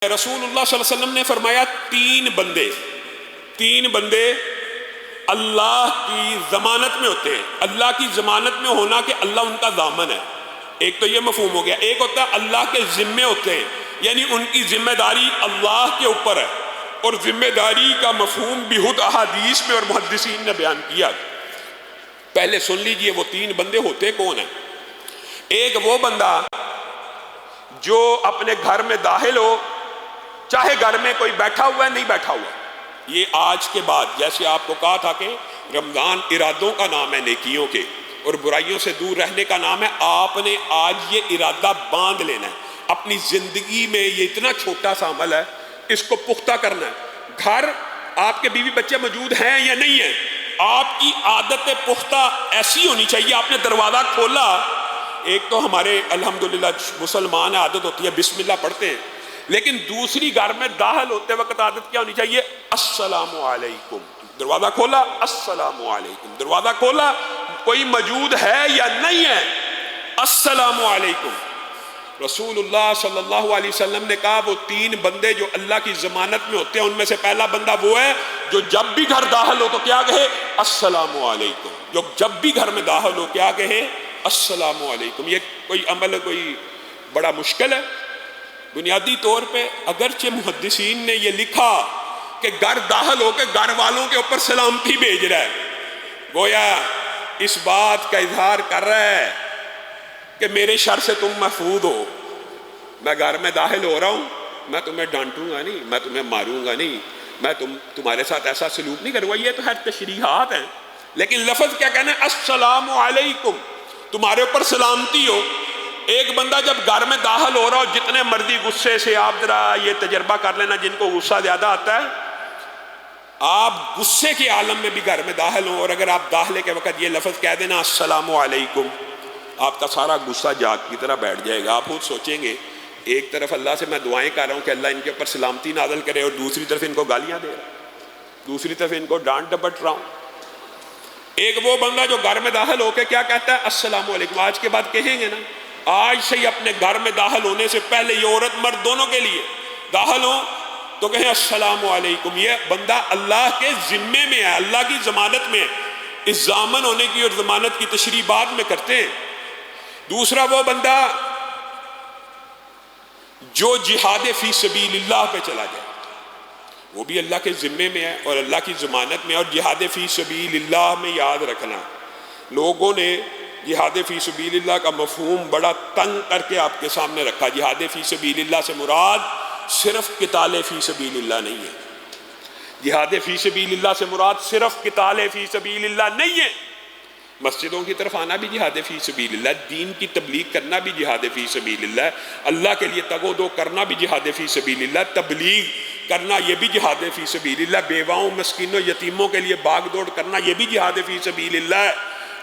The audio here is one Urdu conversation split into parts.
رسول اللہ صلی اللہ علیہ وسلم نے فرمایا تین بندے اللہ کی ضمانت میں ہوتے ہیں۔ اللہ کی ضمانت میں ہونا کہ اللہ ان کا ضامن ہے، ایک تو یہ مفہوم ہو گیا۔ ایک ہوتا ہے اللہ کے ذمے ہوتے ہیں، یعنی ان کی ذمہ داری اللہ کے اوپر ہے، اور ذمہ داری کا مفہوم بہت احادیث میں اور محدثین نے بیان کیا۔ پہلے سن لیجئے وہ تین بندے ہوتے کون ہیں۔ ایک وہ بندہ جو اپنے گھر میں داخل ہو، چاہے گھر میں کوئی بیٹھا ہوا ہے نہیں بیٹھا ہوا، یہ آج کے بعد جیسے آپ کو کہا تھا کہ رمضان ارادوں کا نام ہے، نیکیوں کے اور برائیوں سے دور رہنے کا نام ہے، آپ نے آج یہ ارادہ باندھ لینا ہے اپنی زندگی میں۔ یہ اتنا چھوٹا سا عمل ہے، اس کو پختہ کرنا ہے۔ گھر آپ کے بیوی بچے موجود ہیں یا نہیں ہیں، آپ کی عادت پختہ ایسی ہونی چاہیے۔ آپ نے دروازہ کھولا، ایک تو ہمارے الحمدللہ مسلمان عادت ہوتی ہے بسم اللہ پڑھتے ہیں، لیکن دوسری گھر میں داخل ہوتے وقت عادت کیا ہونی چاہیے؟ السلام علیکم۔ دروازہ کھولا، السلام علیکم۔ دروازہ کھولا، کوئی موجود ہے یا نہیں ہے، السلام علیکم۔ رسول اللہ صلی اللہ علیہ وسلم نے کہا وہ تین بندے جو اللہ کی ضمانت میں ہوتے ہیں، ان میں سے پہلا بندہ وہ ہے جو جب بھی گھر داخل ہو تو کیا کہے؟ السلام علیکم۔ جو جب بھی گھر میں داخل ہو کیا کہے؟ السلام علیکم۔ یہ کوئی عمل کوئی بڑا مشکل ہے؟ بنیادی طور پہ اگرچہ محدثین نے یہ لکھا کہ گھر داخل ہو کے گھر والوں کے اوپر سلامتی بھیج رہا ہے، گویا اس بات کا اظہار کر رہا ہے کہ میرے شر سے تم محفوظ ہو۔ میں گھر میں داخل ہو رہا ہوں، میں تمہیں ڈانٹوں گا نہیں، میں تمہیں ماروں گا نہیں، میں تمہارے ساتھ ایسا سلوک نہیں کروں گا۔ یہ تو خیر تشریحات ہیں، لیکن لفظ کیا کہنا ہے؟ السلام علیکم، تمہارے اوپر سلامتی ہو۔ ایک بندہ جب گھر میں داخل ہو رہا ہو، جتنے مرضی غصے سے، آپ ذرا یہ تجربہ کر لینا جن کو غصہ زیادہ آتا ہے، آپ غصے کے عالم میں بھی گھر میں داخل ہوں اور اگر آپ داخلے کے وقت یہ لفظ کہہ دینا السلام علیکم، آپ کا سارا غصہ جاگ کی طرح بیٹھ جائے گا۔ آپ خود سوچیں گے ایک طرف اللہ سے میں دعائیں کر رہا ہوں کہ اللہ ان کے اوپر سلامتی نازل کرے، اور دوسری طرف ان کو گالیاں دے رہا ہوں، دوسری طرف ان کو ڈانٹ ڈپٹ رہا ہوں۔ ایک وہ بندہ جو گھر میں داخل ہو کے کیا کہتا ہے؟ السلام علیکم۔ آج کے بعد کہیں گے نا، آج سے ہی اپنے گھر میں داخل ہونے سے پہلے، یہ عورت مرد دونوں کے لیے داخل ہوں تو کہیں السلام علیکم۔ یہ بندہ اللہ کے ذمے میں ہے، اللہ کی ضمانت میں ہے۔ اس ضامن ہونے کی اور ضمانت کی تشریح بعد میں کرتے ہیں۔ دوسرا وہ بندہ جو جہاد فی سبیل اللہ پہ چلا جائے، وہ بھی اللہ کے ذمے میں ہے اور اللہ کی ضمانت میں۔ اور جہاد فی سبیل اللہ میں یاد رکھنا، لوگوں نے جہاد فی سبیل اللہ کا مفہوم بڑا تنگ کر کے آپ کے سامنے رکھا۔ جہاد فی سبیل اللہ سے مراد صرف قتال فی سبیل اللہ نہیں ہے۔ جہاد فی سبیل اللہ سے مراد صرف قتال فی سبیل اللہ نہیں ہے۔ مسجدوں کی طرف آنا بھی جہاد فی سبیل اللہ، دین کی تبلیغ کرنا بھی جہاد فی سبیل اللہ، اللہ کے لیے تگ و دو کرنا بھی جہاد فی سبیل اللہ، تبلیغ کرنا یہ بھی جہاد فی سبیل اللہ، بیواؤں مسکینوں یتیموں کے لیے باغ دوڑ کرنا یہ بھی جہاد فی سبیل اللہ ہے،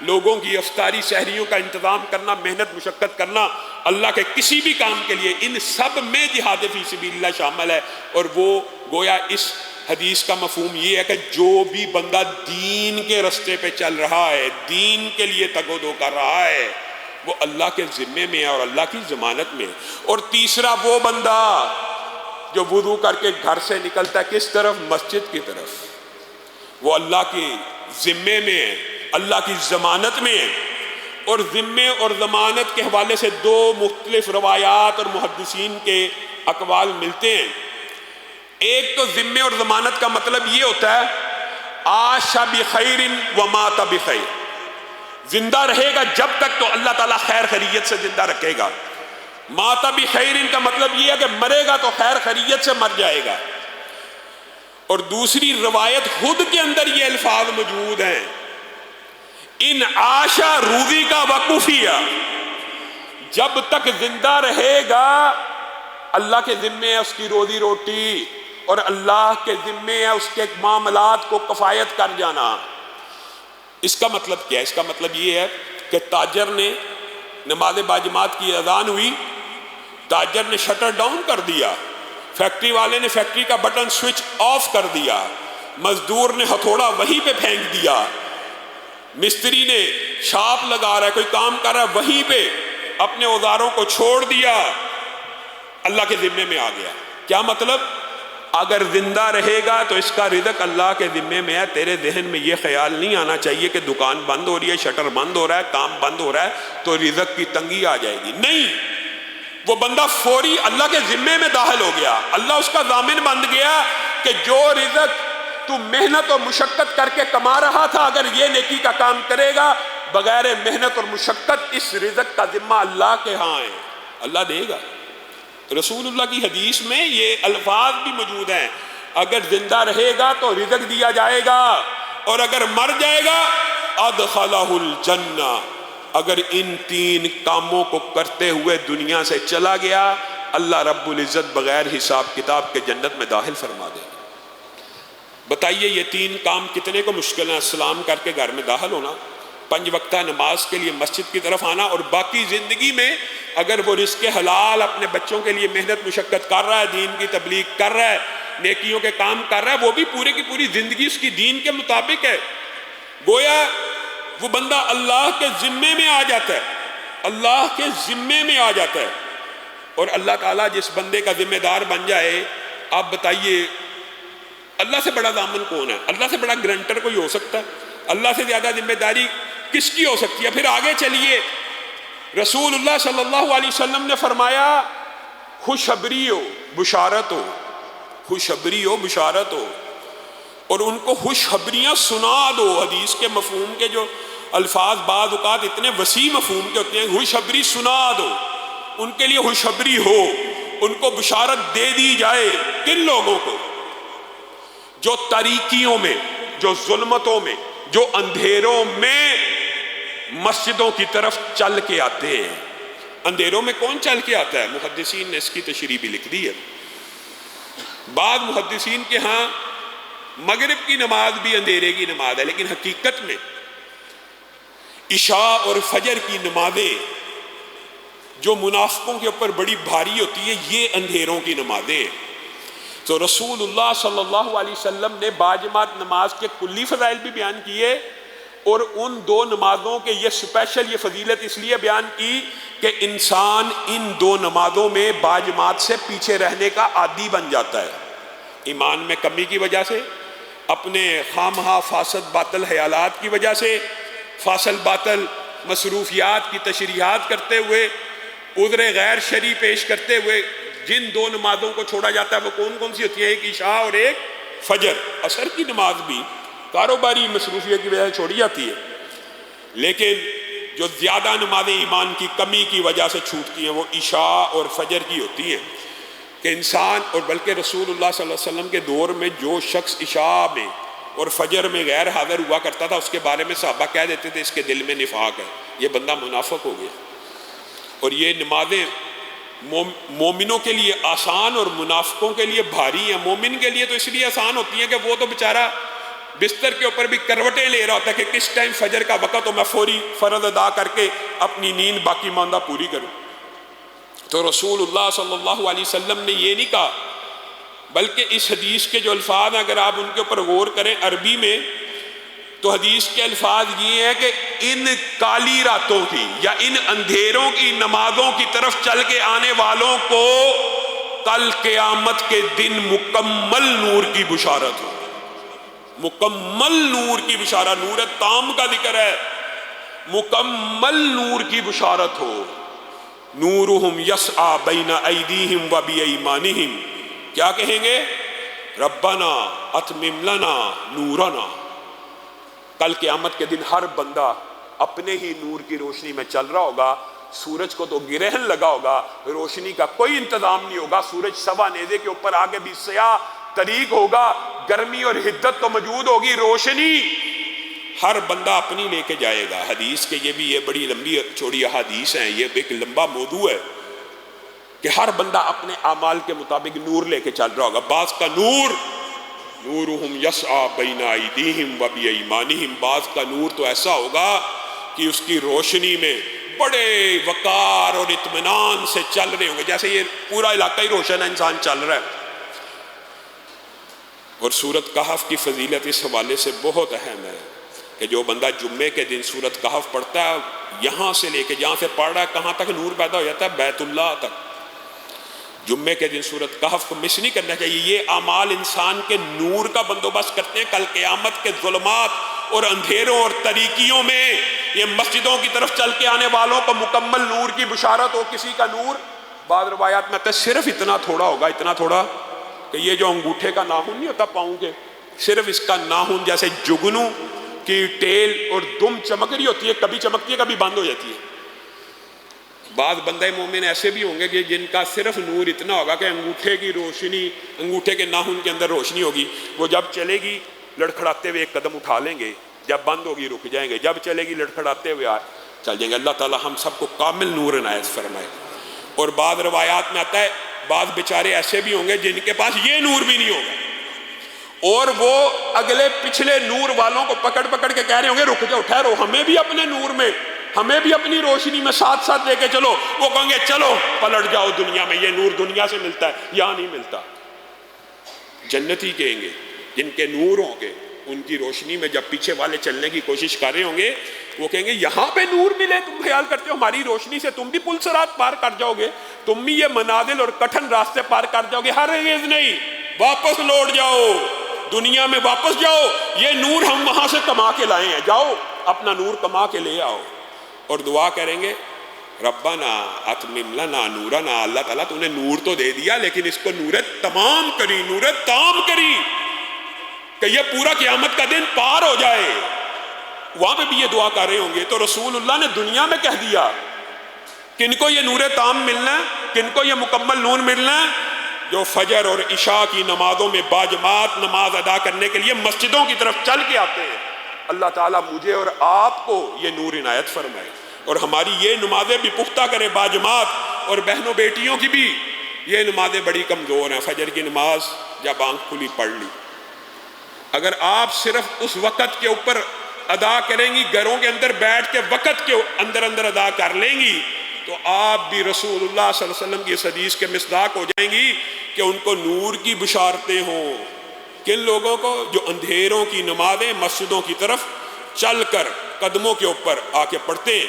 لوگوں کی افطاری سحریوں کا انتظام کرنا، محنت مشقت کرنا اللہ کے کسی بھی کام کے لیے، ان سب میں جہاد فی سبیل اللہ شامل ہے۔ اور وہ گویا اس حدیث کا مفہوم یہ ہے کہ جو بھی بندہ دین کے رستے پہ چل رہا ہے، دین کے لیے تگ و دو کر رہا ہے، وہ اللہ کے ذمے میں ہے اور اللہ کی ضمانت میں ہے۔ اور تیسرا وہ بندہ جو وضو کر کے گھر سے نکلتا ہے کس طرف؟ مسجد کی طرف، وہ اللہ کے ذمے میں ہے، اللہ کی ضمانت میں ہے۔ اور ذمے اور ضمانت کے حوالے سے دو مختلف روایات اور محدثین کے اقوال ملتے ہیں۔ ایک تو ذمے اور ضمانت کا مطلب یہ ہوتا ہے عاش بخیر ومات بخیر، زندہ رہے گا جب تک تو اللہ تعالیٰ خیر خیریت سے زندہ رکھے گا۔ مات بخیر کا مطلب یہ ہے کہ مرے گا تو خیر خیریت سے مر جائے گا۔ اور دوسری روایت خود کے اندر یہ الفاظ موجود ہیں، ان عاشا روزی کا وقوفیہ، جب تک زندہ رہے گا اللہ کے ذمے ہے اس کی روزی روٹی، اور اللہ کے ذمے ہے اس کے معاملات کو کفایت کر جانا۔ اس کا مطلب کیا ہے؟ اس کا مطلب یہ ہے کہ تاجر نے نماز باجماعت کی اذان ہوئی، تاجر نے شٹر ڈاؤن کر دیا، فیکٹری والے نے فیکٹری کا بٹن سوئچ آف کر دیا، مزدور نے ہتھوڑا وہیں پہ پھینک دیا، مستری نے چھاپ لگا رہا ہے، کوئی کام کر رہا ہے، وہیں پہ اپنے اوزاروں کو چھوڑ دیا، اللہ کے ذمے میں آ گیا۔ کیا مطلب؟ اگر زندہ رہے گا تو اس کا رزق اللہ کے ذمے میں ہے. تیرے ذہن میں یہ خیال نہیں آنا چاہیے کہ دکان بند ہو رہی ہے، شٹر بند ہو رہا ہے، کام بند ہو رہا ہے تو رزق کی تنگی آ جائے گی. نہیں، وہ بندہ فوری اللہ کے ذمے میں داخل ہو گیا. اللہ اس کا ضامن بن گیا کہ جو رزق تو محنت اور مشقت کر کے کما رہا تھا، اگر یہ نیکی کا کام کرے گا بغیر محنت اور مشقت، اس رزق کا ذمہ اللہ کے ہاں ہے، اللہ دے گا. رسول اللہ کی حدیث میں یہ الفاظ بھی موجود ہیں، اگر زندہ رہے گا تو رزق دیا جائے گا، اور اگر مر جائے گا ادخلہ الجنہ. اگر ان 3 کاموں کو کرتے ہوئے دنیا سے چلا گیا، اللہ رب العزت بغیر حساب کتاب کے جنت میں داخل فرما دے گا. بتائیے یہ 3 کام کتنے کو مشکل ہیں؟ سلام کر کے گھر میں داخل ہونا، 5 وقتہ نماز کے لیے مسجد کی طرف آنا، اور باقی زندگی میں اگر وہ رزق حلال اپنے بچوں کے لیے محنت مشقت کر رہا ہے، دین کی تبلیغ کر رہا ہے، نیکیوں کے کام کر رہا ہے، وہ بھی پورے کی پوری زندگی اس کی دین کے مطابق ہے. گویا وہ بندہ اللہ کے ذمے میں آ جاتا ہے، اللہ کے ذمے میں آ جاتا ہے. اور اللہ تعالیٰ جس بندے کا ذمہ دار بن جائے، آپ بتائیے اللہ سے بڑا ضامن کون ہے؟ اللہ سے بڑا گرنٹر کوئی ہو سکتا ہے؟ اللہ سے زیادہ ذمہ داری کس کی ہو سکتی ہے؟ پھر آگے چلیے، رسول اللہ صلی اللہ علیہ وسلم نے فرمایا خوشخبری ہو، بشارت ہو، خوشخبری ہو، بشارت ہو، اور ان کو خوشخبریاں سنا دو. حدیث کے مفہوم کے جو الفاظ بعض اوقات اتنے وسیع مفہوم کے ہوتے ہیں. خوشخبری سنا دو، ان کے لیے خوشخبری ہو، ان کو بشارت دے دی جائے. کن لوگوں کو؟ جو تاریکیوں میں، جو ظلمتوں میں، جو اندھیروں میں مسجدوں کی طرف چل کے آتے ہیں. اندھیروں میں کون چل کے آتا ہے؟ محدثین نے اس کی تشریح بھی لکھ دی ہے. بعض محدثین کے ہاں مغرب کی نماز بھی اندھیرے کی نماز ہے، لیکن حقیقت میں عشاء اور فجر کی نمازیں جو منافقوں کے اوپر بڑی بھاری ہوتی ہے، یہ اندھیروں کی نمازیں. تو رسول اللہ صلی اللہ علیہ وسلم نے باجماعت نماز کے کلی فضائل بھی بیان کیے، اور ان 2 نمازوں کے یہ سپیشل یہ فضیلت اس لیے بیان کی کہ انسان ان 2 نمازوں میں باجماعت سے پیچھے رہنے کا عادی بن جاتا ہے. ایمان میں کمی کی وجہ سے، اپنے خامخواہ فاسد باطل خیالات کی وجہ سے، فاصل باطل مصروفیات کی تشریحات کرتے ہوئے، عذر غیر شرعی پیش کرتے ہوئے جن 2 نمازوں کو چھوڑا جاتا ہے وہ کون کون سی ہوتی ہیں؟ ایک عشاء اور ایک فجر. عصر کی نماز بھی کاروباری مصروفیت کی وجہ سے چھوڑی جاتی ہے، لیکن جو زیادہ نمازیں ایمان کی کمی کی وجہ سے چھوٹتی ہیں وہ عشاء اور فجر کی ہوتی ہیں. کہ انسان، اور بلکہ رسول اللہ صلی اللہ علیہ وسلم کے دور میں جو شخص عشاء میں اور فجر میں غیر حاضر ہوا کرتا تھا، اس کے بارے میں صحابہ کہہ دیتے تھے اس کے دل میں نفاق ہے، یہ بندہ منافق ہو گیا. اور یہ نمازیں مومنوں کے لیے آسان اور منافقوں کے لیے بھاری ہیں. مومن کے لیے تو اس لیے آسان ہوتی ہیں کہ وہ تو بیچارہ بستر کے اوپر بھی کروٹیں لے رہا ہوتا ہے کہ کس ٹائم فجر کا وقت ہو، میں فوری فرض ادا کر کے اپنی نیند باقی ماندہ پوری کروں. تو رسول اللہ صلی اللہ علیہ وسلم نے یہ نہیں کہا، بلکہ اس حدیث کے جو الفاظ ہیں اگر آپ ان کے اوپر غور کریں عربی میں، تو حدیث کے الفاظ یہ ہیں کہ ان کالی راتوں کی یا ان اندھیروں کی نمازوں کی طرف چل کے آنے والوں کو کل قیامت کے دن مکمل نور کی بشارت ہو. مکمل نور کی بشارت، نور تام کا ذکر ہے، مکمل نور کی بشارت ہو. نورہم یسعی بین ایدیہم و بایمانہم. کیا کہیں گے؟ ربنا اتمم لنا نورنا. کل قیامت کے دن ہر بندہ اپنے ہی نور کی روشنی میں چل رہا ہوگا. سورج کو تو گرہن لگا ہوگا، روشنی کا کوئی انتظام نہیں ہوگا. سورج سوا نیزے کے اوپر آگے بھی سیاہ طریق ہوگا، گرمی اور حدت تو موجود ہوگی، روشنی ہر بندہ اپنی لے کے جائے گا. حدیث کے یہ بڑی لمبی چوڑی احادیث ہیں، یہ ایک لمبا موضوع ہے کہ ہر بندہ اپنے اعمال کے مطابق نور لے کے چل رہا ہوگا. بعض کا نور نورہم یسعی بین ایدیہم و بایمانہم، بعض کا نور تو ایسا ہوگا کہ اس کی روشنی میں بڑے وقار اور اطمینان سے چل رہے ہوں گے، جیسے یہ پورا علاقہ ہی روشن ہے، انسان چل رہا ہے. اور سورۃ کہف کی فضیلت اس حوالے سے بہت اہم ہے کہ جو بندہ جمعے کے دن سورۃ کہف پڑھتا ہے، یہاں سے لے کے جہاں سے پڑھ رہا ہے کہاں تک نور پیدا ہو جاتا ہے؟ بیت اللہ تک. جمعے کے دن سورۃ کہف کو مس نہیں کرنا چاہیے. یہ اعمال انسان کے نور کا بندوبست کرتے ہیں. کل قیامت کے ظلمات اور اندھیروں اور تاریکیوں میں یہ مسجدوں کی طرف چل کے آنے والوں کو مکمل نور کی بشارت ہو. کسی کا نور بعض روایات میں آتا ہے صرف اتنا تھوڑا ہوگا، اتنا تھوڑا کہ یہ جو انگوٹھے کا ناخن نہیں ہوتا پاؤں کے، صرف اس کا ناخن جیسے جگنو کی ٹیل اور دم چمک رہی ہوتی ہے، کبھی چمکتی ہے کبھی بند ہو جاتی ہے. بعض بندے مومن ایسے بھی ہوں گے کہ جن کا صرف نور اتنا ہوگا کہ انگوٹھے کی روشنی، انگوٹھے کے ناخن کے اندر روشنی ہوگی، وہ جب چلے گی لڑکھڑاتے ہوئے ایک قدم اٹھا لیں گے، جب بند ہوگی رک جائیں گے، جب چلے گی لڑکھڑاتے ہوئے چل جائیں گے. اللہ تعالی ہم سب کو کامل نور عنایت فرمائے. اور بعض روایات میں آتا ہے بعض بیچارے ایسے بھی ہوں گے جن کے پاس یہ نور بھی نہیں ہوگا، اور وہ اگلے پچھلے نور والوں کو پکڑ پکڑ کے کہہ رہے ہوں گے رک جاؤ، ٹھہرو، ہمیں بھی اپنے نور میں، ہمیں بھی اپنی روشنی میں ساتھ ساتھ لے کے چلو. وہ کہیں گے چلو پلٹ جاؤ دنیا میں، یہ نور دنیا سے ملتا ہے، یہاں نہیں ملتا. جنتی کہیں گے جن کے نور ہوں گے، ان کی روشنی میں جب پیچھے والے چلنے کی کوشش کر رہے ہوں گے، وہ کہیں گے یہاں پہ نور ملے، تم خیال کرتے ہو ہماری روشنی سے تم بھی پل صراط پار کر جاؤ گے، تم بھی یہ منازل اور کٹھن راستے پار کر جاؤ گے. ہرگز نہیں، واپس لوٹ جاؤ، دنیا میں واپس جاؤ، یہ نور ہم وہاں سے کما کے لائے ہیں، جاؤ اپنا نور کما کے لے آؤ. اور دعا کریں گے ربنا اتمم لنا نورنا، اللہ تعالیٰ تو نے نور تو دے دیا لیکن اس کو نورت تمام کری، نورت تام کری کہ یہ پورا قیامت کا دن پار ہو جائے. وہاں پہ بھی یہ دعا کر رہے ہوں گے. تو رسول اللہ نے دنیا میں کہہ دیا کن کو یہ نور تام ملنا ہے، کن کو یہ مکمل نور ملنا ہے، جو فجر اور عشاء کی نمازوں میں باجماعت نماز ادا کرنے کے لیے مسجدوں کی طرف چل کے آتے ہیں. اللہ تعالیٰ مجھے اور آپ کو یہ نور عنایت فرمائے اور ہماری یہ نمازیں بھی پختہ کرے باجماعت. اور بہنوں بیٹیوں کی بھی یہ نمازیں بڑی کمزور ہیں. فجر کی نماز جب آنکھ کھلی پڑھ لی، اگر آپ صرف اس وقت کے اوپر ادا کریں گی، گھروں کے اندر بیٹھ کے وقت کے اندر ادا کر لیں گی، تو آپ بھی رسول اللہ صلی اللہ علیہ وسلم کی اس حدیث کے مصداق ہو جائیں گی کہ ان کو نور کی بشارتیں ہوں. کن لوگوں کو؟ جو اندھیروں کی نمازیں مسجدوں کی طرف چل کر قدموں کے اوپر آ کے پڑھتے ہیں.